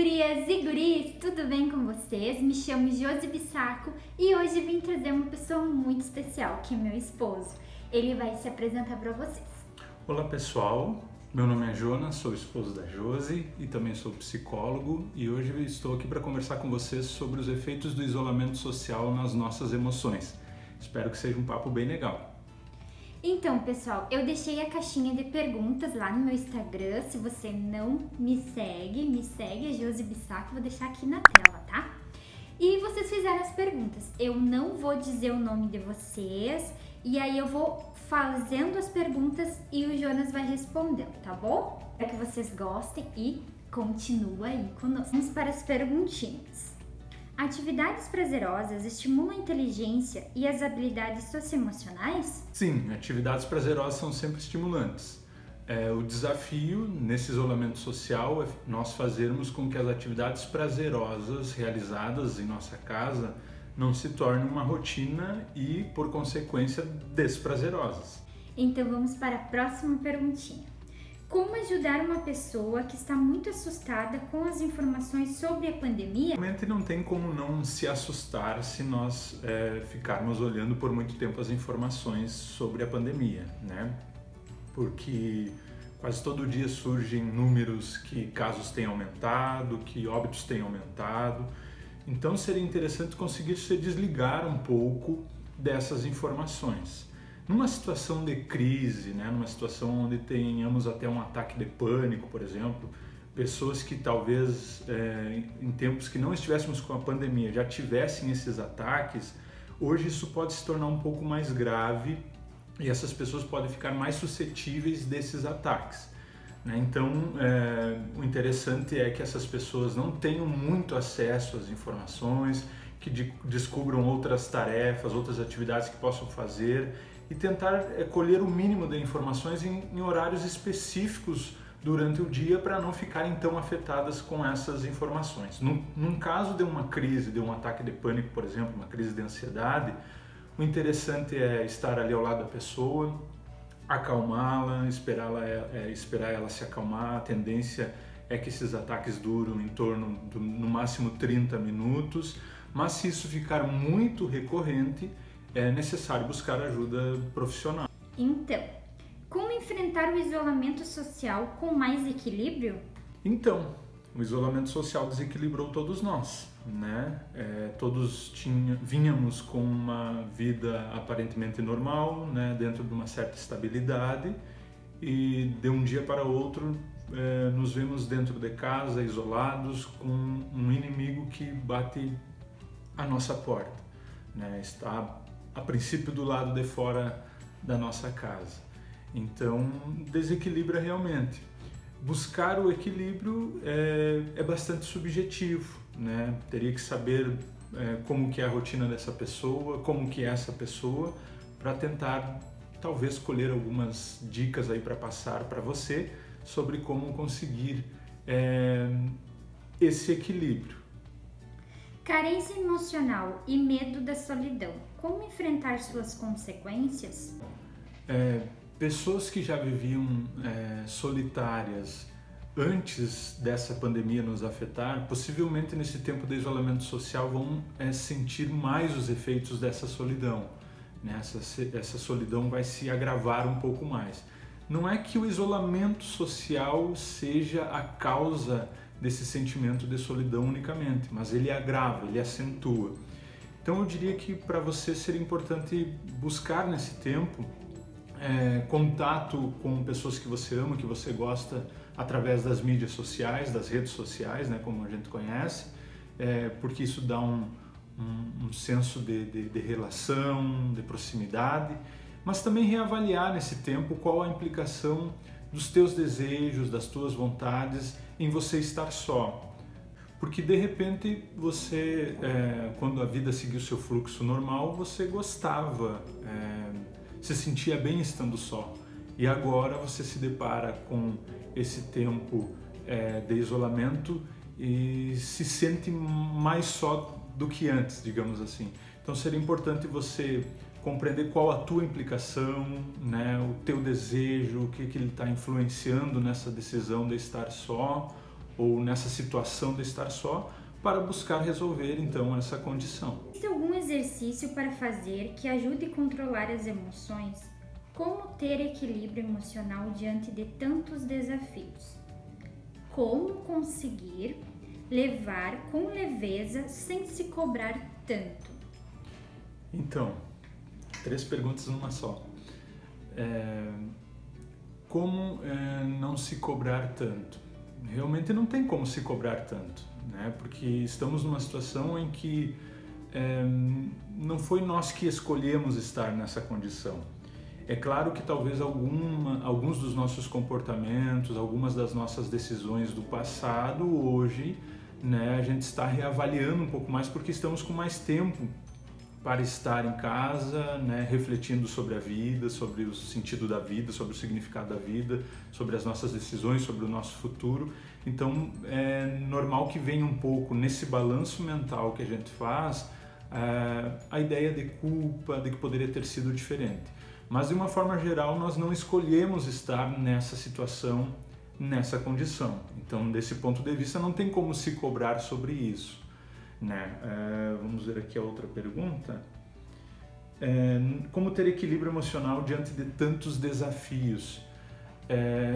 gurias e guris, tudo bem com vocês? Me chamo Josi Bissaco e hoje vim trazer uma pessoa muito especial, que é meu esposo. Ele vai se apresentar para vocês. Olá pessoal, meu nome é Jonas, sou esposo da Josi e também sou psicólogo e hoje eu estou aqui para conversar com vocês sobre os efeitos do isolamento social nas nossas emoções. Espero que seja um papo bem legal. Então, pessoal, eu deixei a caixinha de perguntas lá no meu Instagram. Se você não me segue, é Josi Bissaco, vou deixar aqui na tela, tá? E vocês fizeram as perguntas. Eu não vou dizer o nome de vocês e aí eu vou fazendo as perguntas e o Jonas vai respondendo, tá bom? Espero que vocês gostem e continua aí conosco. Vamos para as perguntinhas. Atividades prazerosas estimulam a inteligência e as habilidades socioemocionais? Sim, atividades prazerosas são sempre estimulantes. O desafio nesse isolamento social é nós fazermos com que as atividades prazerosas realizadas em nossa casa não se tornem uma rotina e, por consequência, desprazerosas. Então vamos para a próxima perguntinha. Como ajudar uma pessoa que está muito assustada com as informações sobre a pandemia? Realmente não tem como não se assustar se nós ficarmos olhando por muito tempo as informações sobre a pandemia, né? Porque quase todo dia surgem números que casos têm aumentado, que óbitos têm aumentado. Então seria interessante conseguir se desligar um pouco dessas informações. Numa situação de crise, né, numa situação onde tenhamos até um ataque de pânico, por exemplo, pessoas que talvez em tempos que não estivéssemos com a pandemia já tivessem esses ataques, hoje isso pode se tornar um pouco mais grave e essas pessoas podem ficar mais suscetíveis desses ataques. Então, o interessante é que essas pessoas não tenham muito acesso às informações, que descubram outras tarefas, outras atividades que possam fazer e tentar colher o mínimo de informações em horários específicos durante o dia para não ficarem tão afetadas com essas informações. Num caso de uma crise, de um ataque de pânico, por exemplo, uma crise de ansiedade, o interessante é estar ali ao lado da pessoa, acalmá-la, esperar ela se acalmar. A tendência é que esses ataques duram em torno de no máximo 30 minutos, mas se isso ficar muito recorrente, é necessário buscar ajuda profissional. Então, como enfrentar o isolamento social com mais equilíbrio? Então, o isolamento social desequilibrou todos nós, né? Todos vínhamos com uma vida aparentemente normal, né? Dentro de uma certa estabilidade e de um dia para outro nos vemos dentro de casa, isolados, com um inimigo que bate à nossa porta, né? Está a princípio do lado de fora da nossa casa. Então, desequilibra realmente. Buscar o equilíbrio é bastante subjetivo, né? Teria que saber como que é a rotina dessa pessoa, como que é essa pessoa, para tentar talvez colher algumas dicas aí para passar para você sobre como conseguir esse equilíbrio. Carência emocional e medo da solidão. Como enfrentar suas consequências? Pessoas que já viviam solitárias antes dessa pandemia nos afetar, possivelmente nesse tempo de isolamento social vão sentir mais os efeitos dessa solidão, né? Essa solidão vai se agravar um pouco mais. Não é que o isolamento social seja a causa desse sentimento de solidão unicamente, mas ele agrava, ele acentua. Então eu diria que para você seria importante buscar nesse tempo contato com pessoas que você ama, que você gosta, através das mídias sociais, das redes sociais, né, como a gente conhece, porque isso dá um senso de relação, de proximidade, mas também reavaliar nesse tempo qual a implicação dos teus desejos, das tuas vontades em você estar só. Porque de repente você, quando a vida seguiu seu fluxo normal, você gostava, se sentia bem estando só. E agora você se depara com esse tempo de isolamento e se sente mais só do que antes, digamos assim. Então seria importante você compreender qual a tua implicação, né, o teu desejo, o que ele está influenciando nessa decisão de estar só, ou nessa situação de estar só, para buscar resolver então essa condição. Existe algum exercício para fazer que ajude a controlar as emoções? Como ter equilíbrio emocional diante de tantos desafios? Como conseguir levar com leveza sem se cobrar tanto? Então, 3 perguntas numa só. Como não se cobrar tanto? Realmente não tem como se cobrar tanto, né? Porque estamos numa situação em que não foi nós que escolhemos estar nessa condição. É claro que talvez alguns dos nossos comportamentos, algumas das nossas decisões do passado, hoje, né, a gente está reavaliando um pouco mais porque estamos com mais tempo para estar em casa, né, refletindo sobre a vida, sobre o sentido da vida, sobre o significado da vida, sobre as nossas decisões, sobre o nosso futuro. Então é normal que venha um pouco nesse balanço mental que a gente faz a ideia de culpa, de que poderia ter sido diferente. Mas de uma forma geral nós não escolhemos estar nessa situação, nessa condição. Então desse ponto de vista não tem como se cobrar sobre isso, né? Vamos ver aqui a outra pergunta. Como ter equilíbrio emocional diante de tantos desafios?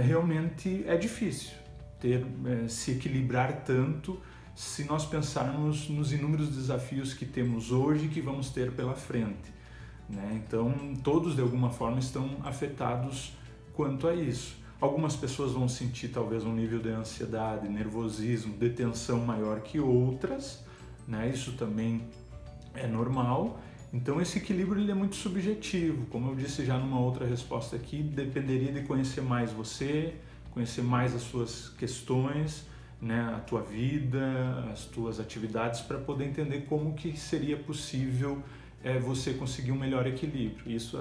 Realmente é difícil se equilibrar tanto se nós pensarmos nos inúmeros desafios que temos hoje e que vamos ter pela frente, né? Então todos de alguma forma estão afetados quanto a isso. Algumas pessoas vão sentir talvez um nível de ansiedade, nervosismo, de tensão maior que outras, né? Isso também é normal. Então esse equilíbrio ele é muito subjetivo. Como eu disse já numa outra resposta aqui, dependeria de conhecer mais você, conhecer mais as suas questões, né? A tua vida, as tuas atividades, para poder entender como que seria possível você conseguir um melhor equilíbrio. Isso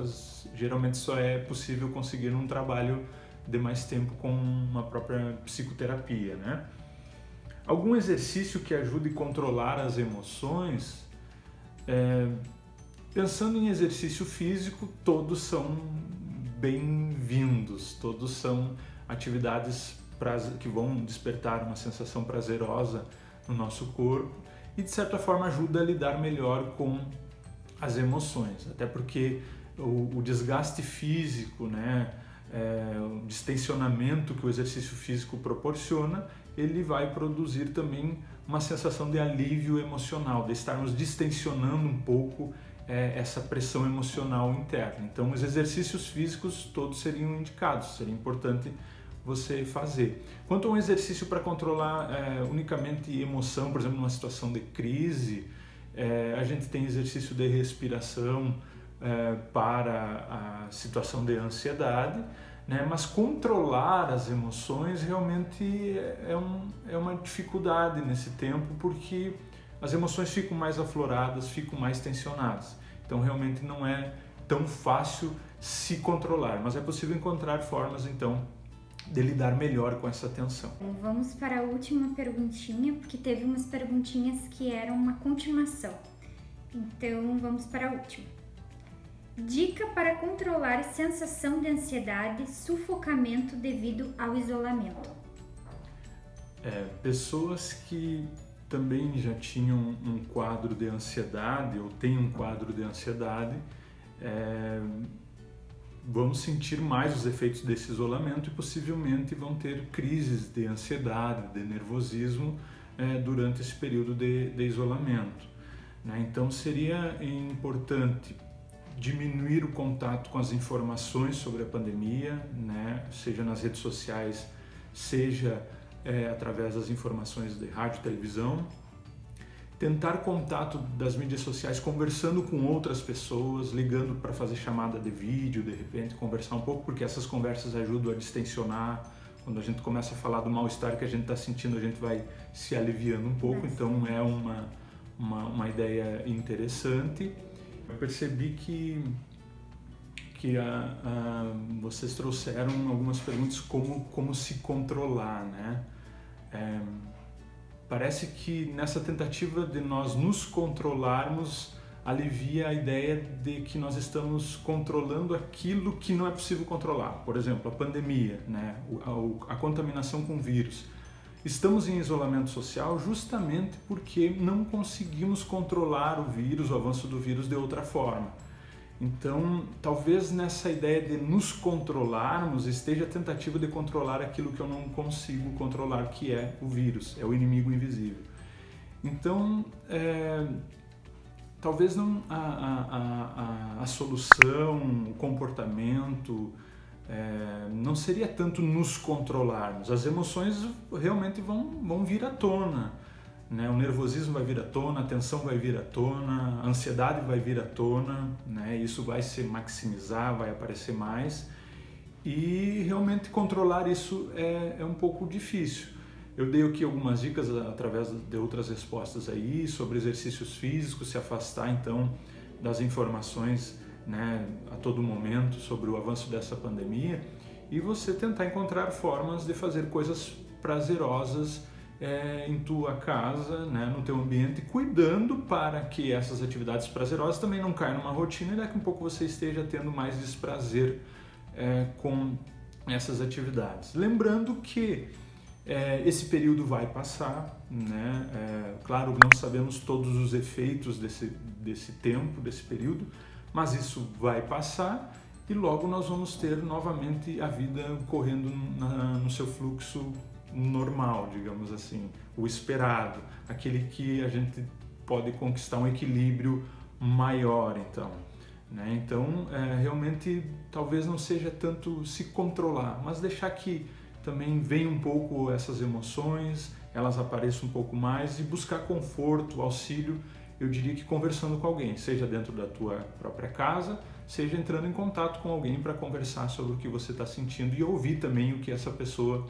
geralmente só é possível conseguir num trabalho de mais tempo com uma própria psicoterapia, né? Algum exercício que ajude a controlar as emoções? Pensando em exercício físico, todos são bem-vindos, todos são atividades que vão despertar uma sensação prazerosa no nosso corpo e de certa forma ajuda a lidar melhor com as emoções, até porque o desgaste físico, né, o distensionamento que o exercício físico proporciona, ele vai produzir também uma sensação de alívio emocional, de estarmos distensionando um pouco essa pressão emocional interna. Então os exercícios físicos todos seriam indicados, seria importante você fazer. Quanto a um exercício para controlar unicamente emoção, por exemplo, numa situação de crise, a gente tem exercício de respiração para a situação de ansiedade, né? Mas controlar as emoções realmente é uma dificuldade nesse tempo, porque as emoções ficam mais afloradas, ficam mais tensionadas. Então realmente não é tão fácil se controlar, mas é possível encontrar formas então de lidar melhor com essa tensão. Vamos para a última perguntinha, porque teve umas perguntinhas que eram uma continuação. Então vamos para a última. Dica para controlar a sensação de ansiedade, sufocamento devido ao isolamento. Pessoas que também já tinham um quadro de ansiedade ou têm um quadro de ansiedade vão sentir mais os efeitos desse isolamento e possivelmente vão ter crises de ansiedade, de nervosismo durante esse período de isolamento, né? Então seria importante diminuir o contato com as informações sobre a pandemia, né? Seja nas redes sociais, seja através das informações de rádio e televisão. Tentar contato das mídias sociais conversando com outras pessoas, ligando para fazer chamada de vídeo, de repente conversar um pouco, porque essas conversas ajudam a distensionar. Quando a gente começa a falar do mal-estar que a gente está sentindo, a gente vai se aliviando um pouco, então é uma ideia interessante. Eu percebi que vocês trouxeram algumas perguntas como se controlar, né? Parece que nessa tentativa de nós nos controlarmos, alivia a ideia de que nós estamos controlando aquilo que não é possível controlar. Por exemplo, a pandemia, né? A contaminação com vírus. Estamos em isolamento social justamente porque não conseguimos controlar o vírus, o avanço do vírus de outra forma. Então, talvez nessa ideia de nos controlarmos esteja a tentativa de controlar aquilo que eu não consigo controlar, que é o vírus, é o inimigo invisível. Então, talvez não a solução, o comportamento, não seria tanto nos controlarmos. As emoções realmente vão vir à tona, né? O nervosismo vai vir à tona, a tensão vai vir à tona, a ansiedade vai vir à tona, né? Isso vai se maximizar, vai aparecer mais, e realmente controlar isso é um pouco difícil. Eu dei aqui algumas dicas através de outras respostas aí sobre exercícios físicos, se afastar então das informações, né, a todo momento sobre o avanço dessa pandemia, e você tentar encontrar formas de fazer coisas prazerosas em tua casa, né, no teu ambiente, cuidando para que essas atividades prazerosas também não caiam numa rotina e daqui a pouco você esteja tendo mais desprazer com essas atividades. Lembrando que esse período vai passar, né? Claro, não sabemos todos os efeitos desse tempo, desse período, mas isso vai passar e logo nós vamos ter novamente a vida correndo no seu fluxo normal, digamos assim, o esperado, aquele que a gente pode conquistar um equilíbrio maior, então. Né? Então, realmente, talvez não seja tanto se controlar, mas deixar que também venham um pouco essas emoções, elas apareçam um pouco mais e buscar conforto, auxílio, eu diria que conversando com alguém, seja dentro da tua própria casa, seja entrando em contato com alguém para conversar sobre o que você está sentindo e ouvir também o que essa pessoa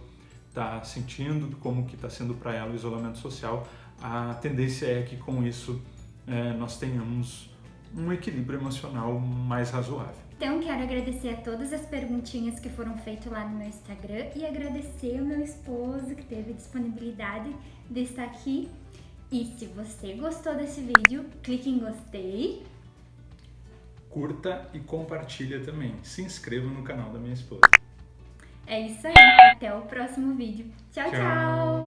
está sentindo, como que está sendo para ela o isolamento social. A tendência é que com isso nós tenhamos um equilíbrio emocional mais razoável. Então, quero agradecer a todas as perguntinhas que foram feitas lá no meu Instagram e agradecer ao meu esposo que teve disponibilidade de estar aqui. E se você gostou desse vídeo, clique em gostei. Curta e compartilha também. Se inscreva no canal da minha esposa. É isso aí. Até o próximo vídeo. Tchau, Tchau. tchau!